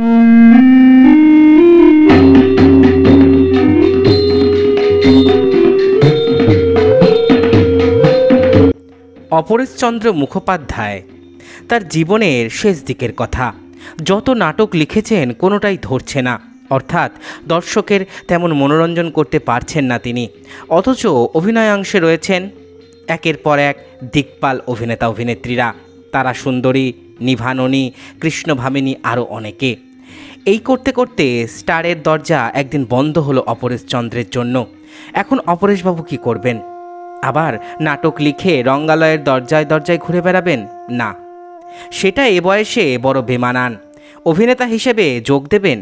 অপরেশচন্দ্র মুখোপাধ্যায় তার জীবনের শেষ দিকের কথা। যত নাটক লিখেছেন কোনোটাই ধরছে না, অর্থাৎ দর্শকের তেমন মনোরঞ্জন করতে পারছেন না তিনি। অথচ অভিনয়াংশে রয়েছেন একের পর এক দিকপাল অভিনেতা অভিনেত্রীরা, তারা সুন্দরী, নিভাননী, কৃষ্ণভামিনী আরও অনেকে। এই করতে করতে স্টারের দরজা একদিন বন্ধ হলো অপরেশচন্দ্রের জন্য। এখন অপরেশবাবু কী করবেন? আবার নাটক লিখে রঙ্গালয়ের দরজায় দরজায় ঘুরে বেড়াবেন? না, সেটা এ বয়সে বড় বেমানান। অভিনেতা হিসেবে যোগ দেবেন,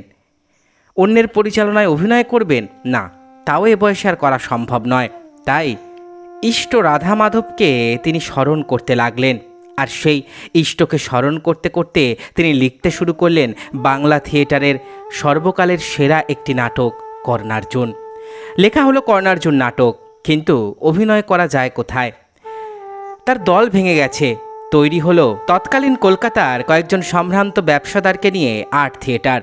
অন্যের পরিচালনায় অভিনয় করবেন? না, তাও এ বয়সে আর করা সম্ভব নয়। তাই ইষ্ট রাধা মাধবকে তিনি স্মরণ করতে লাগলেন। আর সেই ইষ্টকে স্মরণ করতে করতে তিনি লিখতে শুরু করলেন বাংলা থিয়েটারের সর্বকালের সেরা একটি নাটক, কর্ণার্জুন। লেখা হলো কর্ণার্জুন নাটক, কিন্তু অভিনয় করা যায় কোথায়? তার দল ভেঙে গেছে। তৈরি হলো তৎকালীন কলকাতার কয়েকজন সম্ভ্রান্ত ব্যবসাদারকে নিয়ে আর্ট থিয়েটার।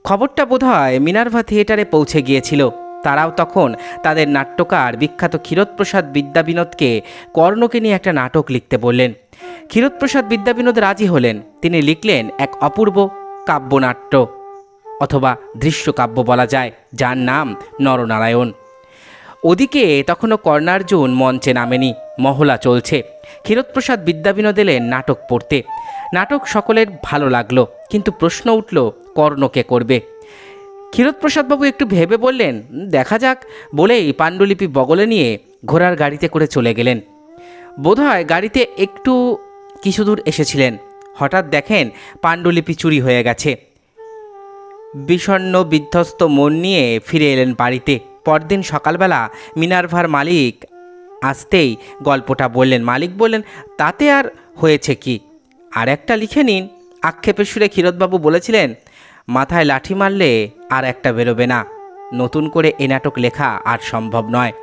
খবরটা বোধহয় মিনার্ভা থিয়েটারে পৌঁছে গিয়েছিল। তারাও তখন তাদের নাট্যকার বিখ্যাত ক্ষীরোদপ্রসাদ বিদ্যাবিনোদকে কর্ণকে নিয়ে একটা নাটক লিখতে বললেন। ক্ষীরোদপ্রসাদ বিদ্যাবিনোদ রাজি হলেন। তিনি লিখলেন এক অপূর্ব কাব্যনাট্য, অথবা দৃশ্যকাব্য বলা যায়, যার নাম নরনারায়ণ। ওদিকে তখনও কর্ণার্জুন মঞ্চে নামেনি, মহলা চলছে। ক্ষীরোদপ্রসাদ বিদ্যাবিনোদ এলেন নাটক পড়তে। নাটক সকলের ভালো লাগলো, কিন্তু প্রশ্ন উঠল কর্ণকে করবে। ক্ষীরোদপ্রসাদবাবু একটু ভেবে বললেন, দেখা যাক, বলেই পাণ্ডুলিপি বগলে নিয়ে ঘোড়ার গাড়িতে করে চলে গেলেন। বোধহয় গাড়িতে একটু কিছু দূর এসেছিলেন, হঠাৎ দেখেন পাণ্ডুলিপি চুরি হয়ে গেছে। বিষণ্ণ বিধ্বস্ত মন নিয়ে ফিরে এলেন বাড়িতে। পরদিন সকালবেলা মিনার্ভার মালিক আসতেই গল্পটা বললেন। মালিক বললেন, তাতে আর হয়েছে কি, আর একটা লিখে নিন। আক্ষেপের সুরে ক্ষীরোদবাবু বলেছিলেন, মাথায় লাঠি মারলে আর একটা বেরোবে না, নতুন করে এ নাটক লেখা আর সম্ভব নয়।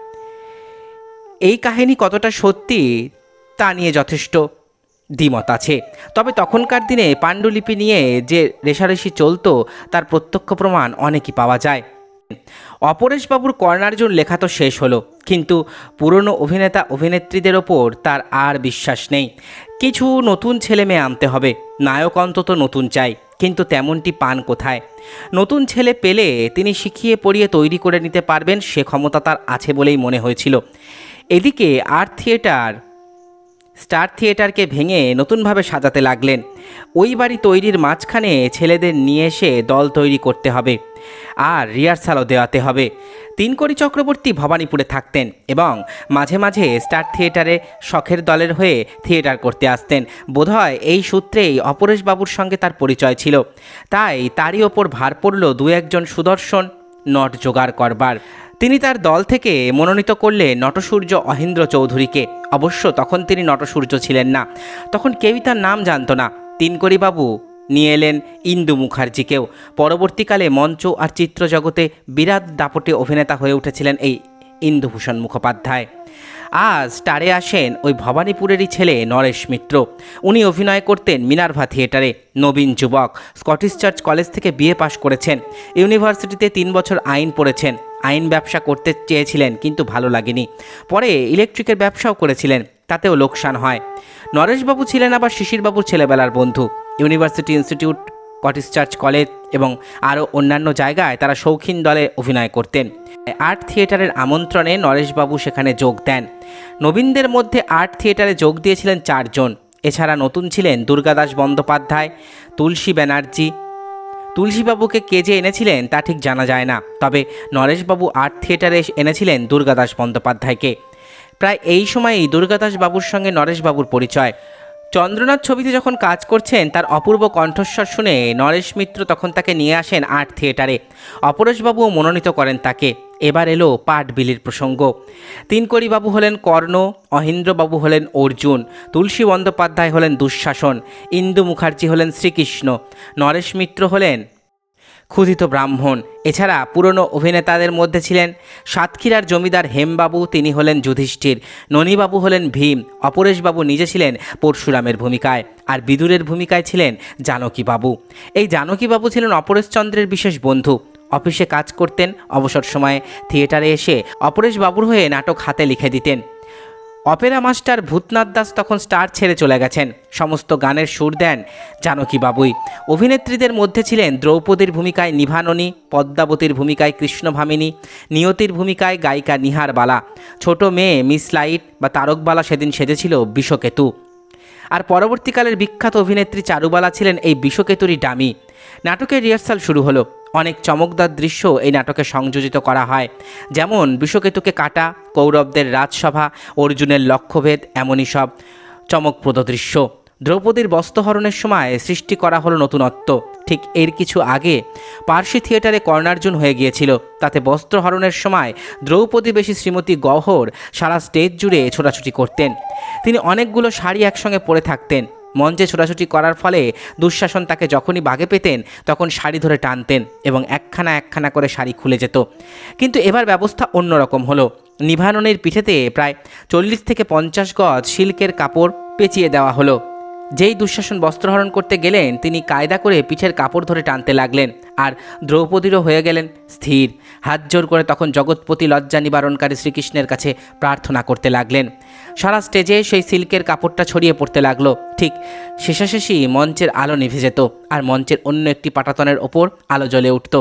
এই কাহিনী কতটা সত্যি তা নিয়ে যথেষ্ট দ্বিমত আছে। তবে তখনকার দিনে পাণ্ডুলিপি নিয়ে যে রেষারেষি চলতো তার প্রত্যক্ষ প্রমাণ অনেকই পাওয়া যায়। অপরেশবাবুর কর্ণার্জুন লেখা তো শেষ হলো, কিন্তু পুরনো অভিনেতা অভিনেত্রীদের ওপর তার আর বিশ্বাস নেই। কিছু নতুন ছেলে মেয়ে আনতে হবে, নায়ক অন্তত নতুন চাই, কিন্তু তেমনটি পান কোথায়? নতুন ছেলে পেলে তিনি শিখিয়ে পড়িয়ে তৈরি করে নিতে পারবেন, সে ক্ষমতা তার আছে বলেই মনে হয়েছিল। এদিকে আর্ট থিয়েটার স্টার থিয়েটারকে ভেঙে নতুনভাবে সাজাতে লাগলেন। ওই বাড়ি তৈরির মাঝখানে ছেলেদের নিয়ে এসে দল তৈরি করতে হবে, আর রিহার্সালও দেওয়াতে হবে। তিনকড়ি চক্রবর্তী ভবানীপুরে থাকতেন এবং মাঝে মাঝে স্টার থিয়েটারে শখের দলের হয়ে থিয়েটার করতে আসতেন। বোধহয় এই সূত্রেই অপরেশবাবুর সঙ্গে তার পরিচয় ছিল। তাই তারই ওপর ভার পড়ল দু একজন সুদর্শন নট জোগাড় করবার। তিনি তার দল থেকে মনোনীত করলে নটসূর্য অহিন্দ্র চৌধুরীকে। অবশ্য তখন তিনি নটসূর্য ছিলেন না, তখন কেউই তার নাম জানত না। তিনকড়িবাবু নিয়ে এলেন ইন্দু মুখার্জিকেও। পরবর্তীকালে মঞ্চ আর চিত্র জগতে বিরাট দাপটে অভিনেতা হয়ে উঠেছিলেন এই ইন্দুভূষণ মুখোপাধ্যায়। আজ স্টারে আসেন ওই ভবানীপুরেরই ছেলে নরেশ মিত্র। উনি অভিনয় করতেন মিনার্ভা থিয়েটারে। নবীন যুবক, স্কটিশ চার্চ কলেজ থেকে বিএ পাশ করেছেন। ইউনিভার্সিটিতে 3 বছর আইন পড়েছেন। আইন ব্যবসা করতে চেয়েছিলেন, কিন্তু ভালো লাগেনি। পরে ইলেকট্রিকের ব্যবসাও করেছিলেন, তাতেও লোকসান হয়। নরেশবাবু ছিলেন আবার শিশিরবাবুর ছেলেবেলার বন্ধু। University institute, Scottish church college এবং আরও অন্যান্য জায়গায় তারা শৌখিন দলে অভিনয় করতেন। আর্ট থিয়েটারের আমন্ত্রণে নরেশবাবু সেখানে যোগ দেন। নবীনদের মধ্যে আর্ট থিয়েটারে যোগ দিয়েছিলেন 4 জন। এছাড়া নতুন ছিলেন দুর্গাদাস বন্দ্যোপাধ্যায়, তুলসী ব্যানার্জি। তুলসীবাবুকে কে যে এনেছিলেন তা ঠিক জানা যায় না, তবে নরেশবাবু আর্ট থিয়েটারে এনেছিলেন দুর্গাদাস বন্দ্যোপাধ্যায়কে। প্রায় এই সময়েই দুর্গাদাস বাবুর সঙ্গে নরেশবাবুর পরিচয়। চন্দ্রনাথ ছবিতে যখন কাজ করছেন তার অপূর্ব কণ্ঠস্বর শুনে নরেশ মিত্র তখন তাকে নিয়ে আসেন আর্ট থিয়েটারে। অপরেশবাবুও মনোনীত করেন তাকে। এবার এলো পাট বিলির প্রসঙ্গ। তিনকড়িবাবু হলেন কর্ণ, অহিন্দ্রবাবু হলেন অর্জুন, তুলসী বন্দ্যোপাধ্যায় হলেন দুঃশাসন, ইন্দু মুখার্জি হলেন শ্রীকৃষ্ণ, নরেশ মিত্র হলেন ক্ষুধিত ব্রাহ্মণ। এছাড়া পুরনো অভিনেতাদের মধ্যে ছিলেন সাতক্ষীরার জমিদার হেমবাবু, তিনি হলেন যুধিষ্ঠির, ননীবাবু হলেন ভীম, অপরেশবাবু নিজে ছিলেন পরশুরামের ভূমিকায়, আর বিদুরের ভূমিকায় ছিলেন জানকীবাবু। এই জানকীবাবু ছিলেন অপরেশচন্দ্রের বিশেষ বন্ধু। অফিসে কাজ করতেন, অবসর সময়ে থিয়েটারে এসে অপরেশবাবুর হয়ে নাটক হাতে লিখে দিতেন। অপেরা মাস্টার ভূতনাথ দাস তখন স্টার ছেড়ে চলে গেছেন। সমস্ত গানের সুর দেন জানকীবাবুই। অভিনেত্রীদের মধ্যে ছিলেন দ্রৌপদীর ভূমিকায় নিভাননী, পদ্মাবতীর ভূমিকায় কৃষ্ণভামিনী, নিয়তির ভূমিকায় গায়িকা নিহার বালা, ছোট মেয়ে মিস লাইট বা তারকবালা সেদিন সেজেছিল বিষকেতু। আর পরবর্তীকালের বিখ্যাত অভিনেত্রী চারুবালা ছিলেন এই বিষকেতুরই ডামি। নাটকের রিহার্সাল শুরু হলো। অনেক চমকদার দৃশ্য এই নাটকে সংযোজিত করা হয়, যেমন বিষকেতুকে কাটা, কৌরবদের রাজসভা, অর্জুনের লক্ষ্যভেদ, এমনই সব চমকপ্রদ দৃশ্য। দ্রৌপদীর বস্ত্রহরণের সময় সৃষ্টি করা হলো নতুনত্ব। ঠিক এর কিছু আগে পার্সি থিয়েটারে কর্ণার্জুন হয়ে গিয়েছিল। তাতে বস্ত্রহরণের সময় দ্রৌপদী বেশি শ্রীমতী গহ্বর সারা স্টেজ জুড়ে ছোটাছুটি করতেন। তিনি অনেকগুলো শাড়ি একসঙ্গে পরে থাকতেন। মঞ্চে ছোটাছুটি করার ফলে দুঃশাসন তাকে যখনই বাগে পেতেন তখন শাড়ি ধরে টানতেন এবং একখানা একখানা করে শাড়ি খুলে যেত। কিন্তু এবার ব্যবস্থা অন্যরকম হলো। নিভাননের পিঠেতে প্রায় 40 থেকে 50 গজ সিল্কের কাপড় পেঁচিয়ে দেওয়া হলো। যেই দুঃশাসন বস্ত্রহরণ করতে গেলেন তিনি কায়দা করে পিঠের কাপড় ধরে টানতে লাগলেন, আর দ্রৌপদীরও হয়ে গেলেন স্থির। হাত জোর করে তখন জগৎপতি লজ্জা নিবারণকারী শ্রীকৃষ্ণের কাছে প্রার্থনা করতে লাগলেন। সারা স্টেজে সেই সিল্কের কাপড়টা ছড়িয়ে পড়তে লাগলো। ঠিক শেষাশেষি মঞ্চের আলো নিভে যেত, আর মঞ্চের অন্য একটি পাটাতনের ওপর আলো জ্বলে উঠত।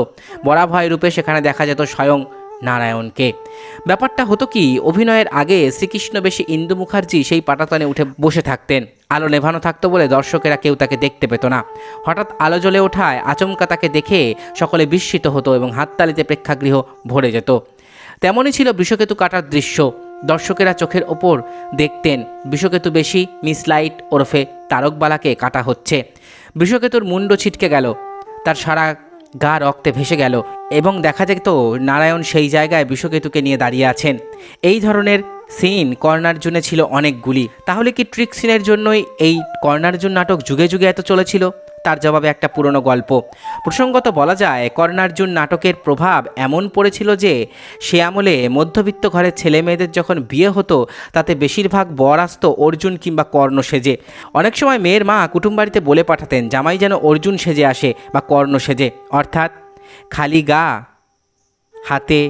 বরাভয় রূপে সেখানে দেখা যেত স্বয়ং নারায়ণকে। ব্যাপারটা হতো কি, অভিনয়ের আগে শ্রীকৃষ্ণ বেশি ইন্দু মুখার্জি সেই পাটাতনে উঠে বসে থাকতেন। আলো নেভানো থাকতো বলে দর্শকেরা কেউ তাকে দেখতে পেত না। হঠাৎ আলো জ্বলে ওঠায় আচমকা তাকে দেখে সকলে বিস্মিত হতো এবং হাততালিতে প্রেক্ষাগৃহ ভরে যেত। তেমনই ছিল বিষকেতু কাটার দৃশ্য। দর্শকেরা চোখের ওপর দেখতেন বিষকেতু বেশি মিস লাইট ওরফে তারকবালাকে কাটা হচ্ছে। বিষকেতুর মুন্ড ছিটকে গেল, তার সারা গা রক্তে ভেসে গেল এবং দেখা যেত নারায়ণ সেই জায়গায় বিষকেতুকে নিয়ে দাঁড়িয়ে আছেন। এই ধরনের সিন কর্ণার্জুনে ছিল অনেকগুলি। তাহলে কি ট্রিক সিনের জন্যই এই কর্ণার্জুন নাটক যুগে যুগে এত চলেছিল? তার জবাবে একটা পুরনো গল্প। প্রসঙ্গত বলা যায়, কর্ণার্জুন নাটকের প্রভাব এমন পড়েছিল যে সে আমলে মধ্যবিত্ত ঘরের ছেলে মেয়েদের যখন বিয়ে হতো তাতে বেশিরভাগ বর আসত অর্জুন কিংবা কর্ণ সেজে। অনেক সময় মেয়ের মা কুটুমবাড়িতে বলে পাঠাতেন জামাই যেন অর্জুন সেজে আসে বা কর্ণ সেজে, অর্থাৎ খালি গা, হাতে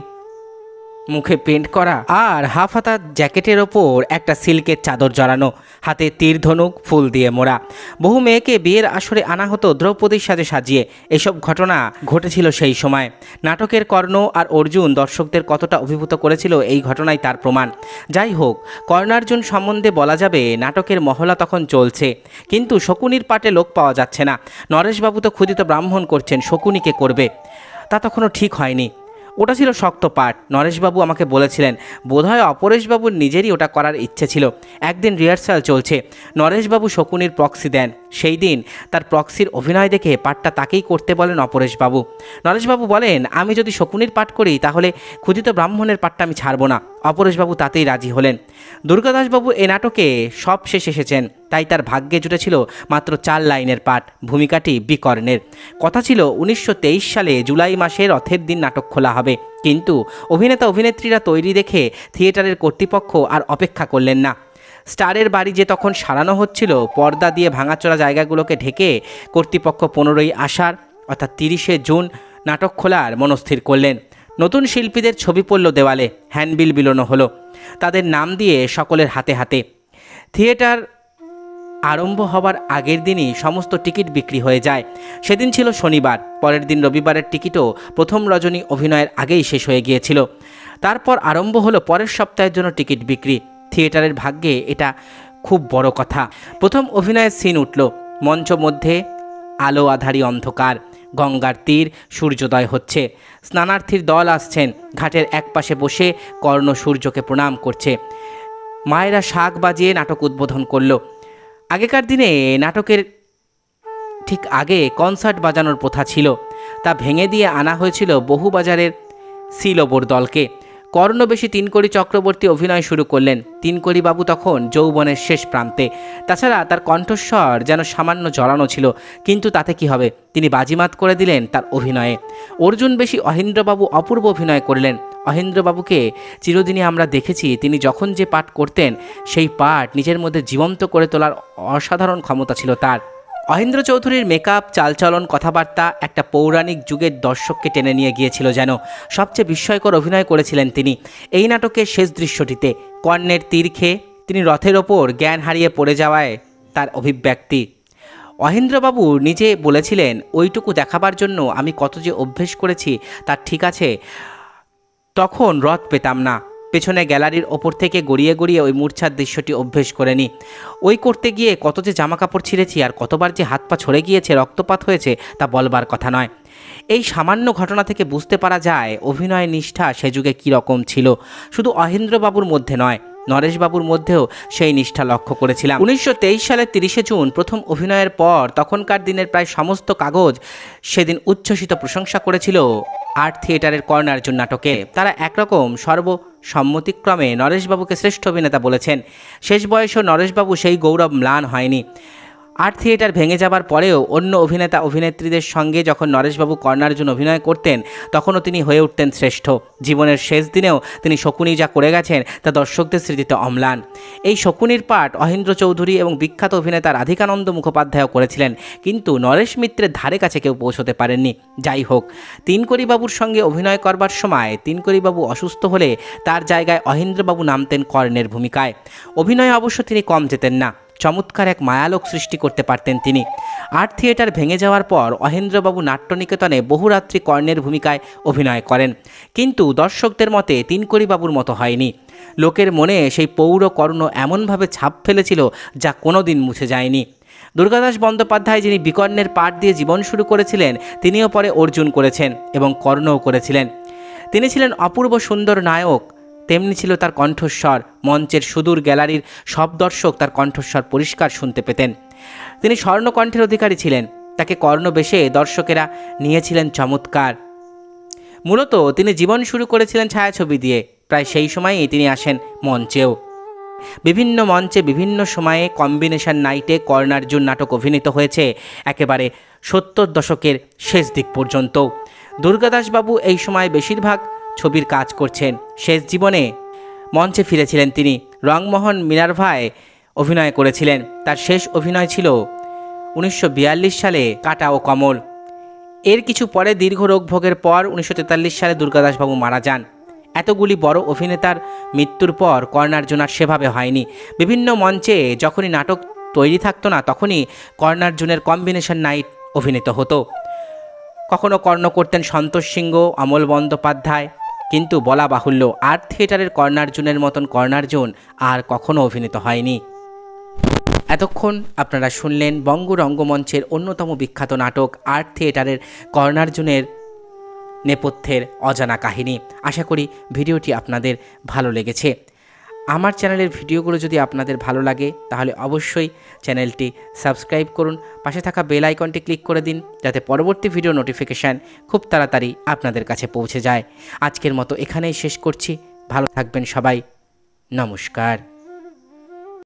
মুখে পেন্ট করা আর হাফ হাতা জ্যাকেটের ওপর একটা সিল্কের চাদর জড়ানো, হাতে তীর ধনুক ফুল দিয়ে মোড়া। বহু মেয়েকে বিয়ের আসরে আনা হতো দ্রৌপদীর সাজে সাজিয়ে। এসব ঘটনা ঘটেছিল সেই সময়। নাটকের কর্ণ আর অর্জুন দর্শকদের কতটা অভিভূত করেছিল এই ঘটনাই তার প্রমাণ। যাই হোক, কর্ণার্জুন সম্বন্ধে বলা যাবে নাটকের মহলা তখন চলছে, কিন্তু শকুনির পাটে লোক পাওয়া যাচ্ছে না। নরেশবাবু তো ক্ষুদিত ব্রাহ্মণ করছেন, শকুনিকে করবে তা তখনও ঠিক হয়নি। ওটা ছিল শক্ত পাঠ। নরেশবাবু আমাকে বলেছিলেন, বোধহয় অপরেশবাবুর নিজেরই ওটা করার ইচ্ছে ছিল। একদিন রিহার্সাল চলছে, নরেশবাবু শকুনির প্রক্সি দেন। সেই দিন তার প্রক্সির অভিনয় দেখে পাঠটা তাকেই করতে বলেন অপরেশবাবু। নরেশবাবু বলেন, আমি যদি শকুনির পাঠ করি তাহলে ক্ষুদিত ব্রাহ্মণের পাঠটা আমি ছাড়ব না। অপরেশবাবু তাতেই রাজি হলেন। দুর্গাদাসবাবু এ নাটকে সব শেষ এসেছেন, তাই তার ভাগ্যে জুটেছিল মাত্র 4 লাইনের পাঠ। ভূমিকাটি বিকর্ণের। কথা ছিল 1923 সালে জুলাই মাসে রথের দিন নাটক খোলা হবে, কিন্তু অভিনেতা অভিনেত্রীরা তৈরি দেখে থিয়েটারের কর্তৃপক্ষ আর অপেক্ষা করলেন না। স্টারের বাড়ি যে তখন সারানো হচ্ছিল, পর্দা দিয়ে ভাঙাচোরা জায়গাগুলোকে ঢেকে কর্তৃপক্ষ 15ই আষাঢ় অর্থাৎ 30শে জুন নাটক খোলার মনস্থির করলেন। নতুন শিল্পীদের ছবি পড়ল দেওয়ালে, হ্যান্ডবিল বিলোনো হলো তাদের নাম দিয়ে সকলের হাতে হাতে। থিয়েটার আরম্ভ হবার আগের দিনই সমস্ত টিকিট বিক্রি হয়ে যায়। সেদিন ছিল শনিবার। পরের দিন রবিবারের টিকিটও প্রথম রজনী অভিনয়ের আগেই শেষ হয়ে গিয়েছিল। তারপর আরম্ভ হলো পরের সপ্তাহের জন্য টিকিট বিক্রি। থিয়েটারের ভাগ্যে এটা খুব বড় কথা। প্রথম অভিনয়ের সিন উঠল। মঞ্চ মধ্যে আলো আধারি অন্ধকার, গঙ্গার তীর, সূর্যোদয় হচ্ছে। স্নানার্থীর দল আসছেন। ঘাটের একপাশে বসে কর্ণ সূর্যকে প্রণাম করছে। মায়েরা শাঁখ বাজিয়ে নাটক উদ্বোধন করলো। আগেকার দিনে নাটকের ঠিক আগে কনসার্ট বাজানোর প্রথা ছিল, তা ভেঙে দিয়ে আনা হয়েছিল বহুবাজারের সিলবোর দলকে। কর্ণবেশী তিনকড়ি চক্রবর্তী অভিনয় শুরু করলেন। তিনকড়ি বাবু তখন যৌবনের শেষ প্রান্তে। তাছাড়া তার কণ্ঠস্বর যেন সামান্য জড়ানো ছিল, কিন্তু তাতে কি হবে, তিনি বাজিমাত করে দিলেন তার অভিনয়ে। অর্জুন বেশি অহিন্দ্রবাবু অপূর্ব অভিনয় করলেন। অহিন্দ্রবাবুকে চিরদিনই আমরা দেখেছি, তিনি যখন যে পাঠ করতেন সেই পাঠ নিজের মধ্যে জীবন্ত করে তোলার অসাধারণ ক্ষমতা ছিল তার। অহিন্দ্র চৌধুরীর মেকআপ, চালচলন, কথাবার্তা একটা পৌরাণিক যুগের দর্শককে টেনে নিয়ে গিয়েছিল যেন। সবচেয়ে বিস্ময়কর অভিনয় করেছিলেন তিনি এই নাটকের শেষ দৃশ্যটিতে। কর্ণের তীর খেয়ে তিনি রথের ওপর জ্ঞান হারিয়ে পড়ে যাওয়ায় তার অভিব্যক্তি। অহিন্দ্রবাবু নিজে বলেছিলেন, ওইটুকু দেখাবার জন্য আমি কত যে অভ্যেস করেছি তার ঠিক আছে। তখন রথ পেতাম না, পেছনে গ্যালারির ওপর থেকে গড়িয়ে গড়িয়ে ওই মূর্ছার দৃশ্যটি অভ্যেস করে নিই। ওই করতে গিয়ে কত যে জামাকাপড় ছিঁড়েছি আর কতবার যে হাত পা ছড়ে গিয়েছে, রক্তপাত হয়েছে, তা বলবার কথা নয়। এই সামান্য ঘটনা থেকে বুঝতে পারা যায় অভিনয় নিষ্ঠা সে যুগে কী রকম ছিল। শুধু অহিন্দ্রবাবুর মধ্যে নয়, নরেশবাবুর মধ্যেও সেই নিষ্ঠা লক্ষ্য করেছিলাম। 1923 সালের 30শে জুন প্রথম অভিনয়ের পর তখনকার দিনের প্রায় সমস্ত কাগজ সেদিন উচ্ছ্বসিত প্রশংসা করেছিল আর্ট থিয়েটারের কর্ণার্জুন নাটকে। তারা একরকম সর্বসম্মতিক্রমে নরেশবাবুকে শ্রেষ্ঠ অভিনেতা বলেছেন। শেষ বয়সেও নরেশবাবু সেই গৌরব ম্লান হয়নি। আর্ট থিয়েটার ভেঙে যাবার পরেও অন্য অভিনেতা অভিনেত্রীদের সঙ্গে যখন নরেশবাবু কর্ণার্জুন অভিনয় করতেন, তখনও তিনি হয়ে উঠতেন শ্রেষ্ঠ। জীবনের শেষ দিনেও তিনি শকুনি যা করে গেছেন তা দর্শকদের স্মৃতিতে অম্লান। এই শকুনির পাঠ অহিন্দ্র চৌধুরী এবং বিখ্যাত অভিনেতা রাধিকানন্দ মুখোপাধ্যায়ও করেছিলেন, কিন্তু নরেশ মিত্রের ধারে কাছে কেউ পৌঁছতে পারেননি। যাই হোক, তিনকড়িবাবুর সঙ্গে অভিনয় করবার সময় তিনকড়িবাবু অসুস্থ হলে তার জায়গায় অহিন্দ্রবাবু নামতেন কর্ণের ভূমিকায়। অভিনয়ে অবশ্য তিনি কম যেতেন না, চমৎকার এক মায়ালোক সৃষ্টি করতে পারতেন তিনি। আর্ট থিয়েটার ভেঙে যাওয়ার পর অহিন্দ্রবাবু নাট্যনিকেতনে বহুরাত্রি কর্ণের ভূমিকায় অভিনয় করেন, কিন্তু দর্শকদের মতে তিনকড়িবাবুর মতো হয়নি। লোকের মনে সেই পৌর কর্ণ এমনভাবে ছাপ ফেলেছিল যা কোনো দিন মুছে যায়নি। দুর্গাদাস বন্দ্যোপাধ্যায়, যিনি বিকর্ণের পাঠ দিয়ে জীবন শুরু করেছিলেন, তিনিও পরে অর্জুন করেছেন এবং কর্ণও করেছিলেন। তিনি ছিলেন অপূর্ব সুন্দর নায়ক, তেমনি ছিল তার কণ্ঠস্বর। মঞ্চের সুদূর গ্যালারির সব দর্শক তার কণ্ঠস্বর পরিষ্কার শুনতে পেতেন। তিনি স্বর্ণকণ্ঠের অধিকারী ছিলেন। তাকে কর্ণবেশে দর্শকেরা নিয়েছিলেন চমৎকার। মূলত তিনি জীবন শুরু করেছিলেন ছায়াছবি দিয়ে। প্রায় সেই সময়ই তিনি আসেন মঞ্চেও। বিভিন্ন মঞ্চে বিভিন্ন সময়ে কম্বিনেশন নাইটে কর্ণার্জুন নাটক অভিনীত হয়েছে একেবারে 70 দশকের শেষ দিক পর্যন্ত। দুর্গাদাসবাবু এই সময় বেশিরভাগ ছবির কাজ করছেন। শেষ জীবনে মঞ্চে ফিরেছিলেন তিনি। রংমোহন মিনার্ভায় অভিনয় করেছিলেন। তার শেষ অভিনয় ছিল 1942 সালে কাটা ও কমল। এর কিছু পরে দীর্ঘ রোগ ভোগের পর 1943 সালে দুর্গাদাসবাবু মারা যান। এতগুলি বড় অভিনেতার মৃত্যুর পর কর্ণার্জুন আর সেভাবে হয়নি। বিভিন্ন মঞ্চে যখনই নাটক তৈরি থাকতো না, তখনই কর্ণার্জুনের কম্বিনেশন নাইট অভিনীত হতো। কখনো কর্ণ করতেন সন্তোষ সিংহ, অমল বন্দ্যোপাধ্যায়, কিন্তু বলা বাহুল্য আর্ট থিয়েটারের কর্ণার্জুনের মতন কর্ণার্জুন আর কখনো অভিনীত হয়নি। এতক্ষণ আপনারা শুনলেন বঙ্গ রঙ্গমঞ্চের অন্যতম বিখ্যাত নাটক আর্ট থিয়েটারের কর্ণার্জুনের নেপথ্যের অজানা কাহিনী। আশা করি ভিডিওটি আপনাদের ভালো লেগেছে। আমার চ্যানেলের ভিডিওগুলো যদি আপনাদের ভালো লাগে তাহলে অবশ্যই চ্যানেলটি সাবস্ক্রাইব করুন, পাশে থাকা বেল আইকনটি ক্লিক করে দিন যাতে পরবর্তী ভিডিও নোটিফিকেশান খুব তাড়াতাড়ি আপনাদের কাছে পৌঁছে যায়। আজকের মতো এখানেই শেষ করছি। ভালো থাকবেন সবাই। নমস্কার।